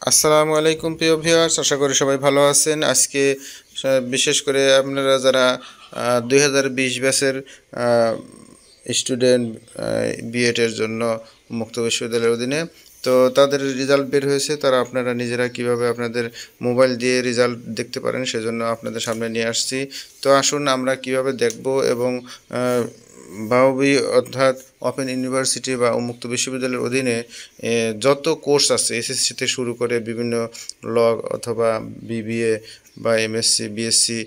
আসসালামু আলাইকুম প্রিয় ভিউয়ার্স, আশা করি সবাই ভালো আছেন। আজকে বিশেষ করে আপনারা যারা 2020 ব্যাচের স্টুডেন্ট বিএডের জন্য মুক্ত বিশ্ববিদ্যালয়ের অধীনে, তো তাদের রেজাল্ট বের হয়েছে। তারা আপনারা নিজেরা কিভাবে আপনাদের মোবাইল দিয়ে রেজাল্ট দেখতে পারেন সেজন্য আপনাদের সামনে নিয়ে আসছি। তো আসুন আমরা কিভাবে দেখব এবং বাউবি অর্থাৎ ওপেন ইউনিভার্সিটি বা উন্মুক্ত বিশ্ববিদ্যালয়ের অধীনে যত কোর্স আছে এসএসসি থেকে শুরু করে বিভিন্ন ল অথবা বিবিএ বা এমএসসি বিএসসি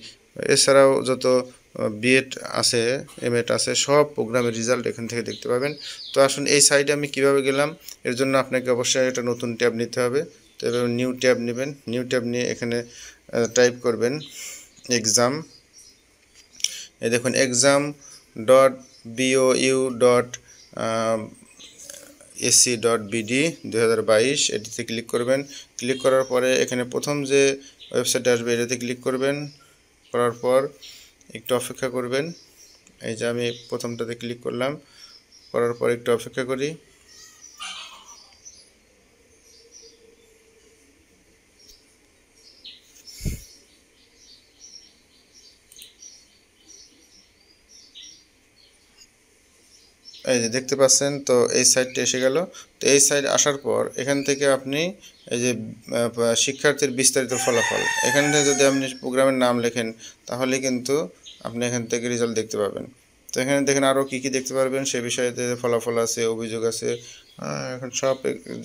এছাড়াও যত বিএড আছে এমএড আছে সব প্রোগ্রামের রেজাল্ট এখান থেকে দেখতে পাবেন। তো আসুন এই সাইটে আমি কিভাবে গেলাম, এর জন্য আপনাকে অবশ্যই একটা নতুন ট্যাব নিতে হবে। তো এবার নিউ ট্যাব নেবেন। নিউ ট্যাব নিয়ে এখানে টাইপ করবেন এক্সাম। এই দেখুন এক্সাম ডট বিওইউ ডট এসি.বিডি 2022 এটিতে ক্লিক করবেন। ক্লিক করার পরে এখানে প্রথম যে ওয়েবসাইটে আসবে এটাতে ক্লিক করবেন। করার পর একটু অপেক্ষা করবেন। এই যে আমি প্রথমটাতে ক্লিক করলাম, করার পর একটু অপেক্ষা করি। এই যে দেখতে পাচ্ছেন, তো এই সাইটটা এসে গেল। তো এই সাইট আসার পর এখান থেকে আপনি এই যে শিক্ষার্থীর বিস্তারিত ফলাফল, এখান থেকে যদি আপনি প্রোগ্রামের নাম লেখেন তাহলে কিন্তু আপনি এখান থেকে রেজাল্ট দেখতে পাবেন। তো এখানে দেখেন আরও কী কী দেখতে পারবেন সে বিষয়ে ফলাফল আছে, অভিযোগ আছে, এখন সব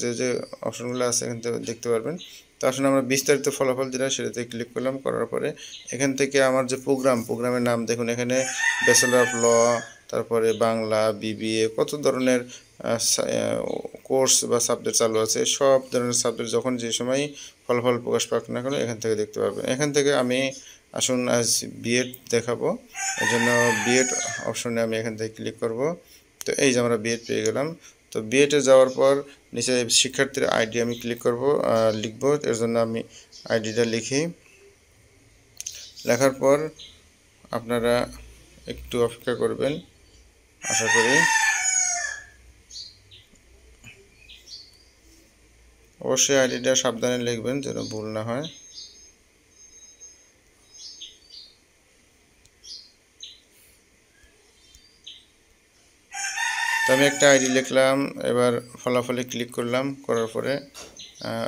যে যে অপশনগুলো আছে এখান থেকে দেখতে পারবেন। তো আসলে আমরা বিস্তারিত ফলাফল যেটা সেটাতে ক্লিক করলাম। করার পরে এখান থেকে আমার যে প্রোগ্রামের নাম দেখুন, এখানে ব্যাচেলর অফ ল, তারপরে বাংলা, বিবিএ, কত ধরনের কোর্স বা সাবজেক্ট চালু আছে। সব ধরনের সাবজেক্ট যখন যে সময় ফলাফল প্রকাশ পাক না কেন এখান থেকে দেখতে পাবেন। এখান থেকে আমি আসুন আজ বিএড দেখাবো, এই জন্য বিএড অপশনে আমি এখান থেকে ক্লিক করব। তো এই যে আমরা বিএড পেয়ে গেলাম। তো বিএডে যাওয়ার পর নিচে শিক্ষার্থীর আইডি আমি ক্লিক করব, লিখব। এর জন্য আমি আইডিটা লিখি। লেখার পর আপনারা একটু অপেক্ষা করবেন, আশা করি। অবশ্যই আইডিটা সাবধানে লিখবেন যেন ভুল না হয়। তো আমি একটা আইডি লিখলাম, এবার ফলাফলে ক্লিক করলাম। করার পরে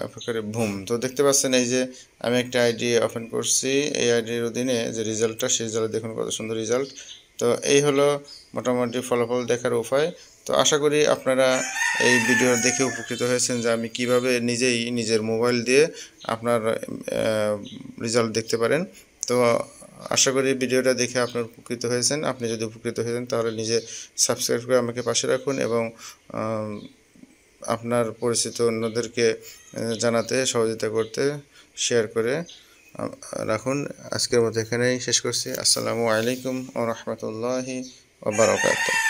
অপেক্ষা ভুম, তো দেখতে পাচ্ছেন এই যে আমি একটা আইডি ওপেন করছি। এই আইডির অধীনে যে রেজাল্টটা, সেই রেজাল্ট দেখুন কত সুন্দর রেজাল্ট। তো এই হলো মোটামুটি ফলাফল দেখার উপায়। তো আশা করি আপনারা এই ভিডিও দেখে উপকৃত হয়েছেন যে আমি কিভাবে নিজেই নিজের মোবাইল দিয়ে আপনার রেজাল্ট দেখতে পারেন। তো আশা করি ভিডিওটা দেখে আপনার উপকৃত হয়েছেন। আপনি যদি উপকৃত হয়েছেন তাহলে নিজে সাবস্ক্রাইব করে আমাকে পাশে রাখুন এবং আপনার পরিচিত অন্যদেরকে জানাতে সহযোগিতা করতে শেয়ার করে রাখুন। আজকের মতো এখানেই শেষ করছি। আসসালামু আলাইকুম ওয়া রাহমাতুল্লাহি ওয়া বারাকাতুহু।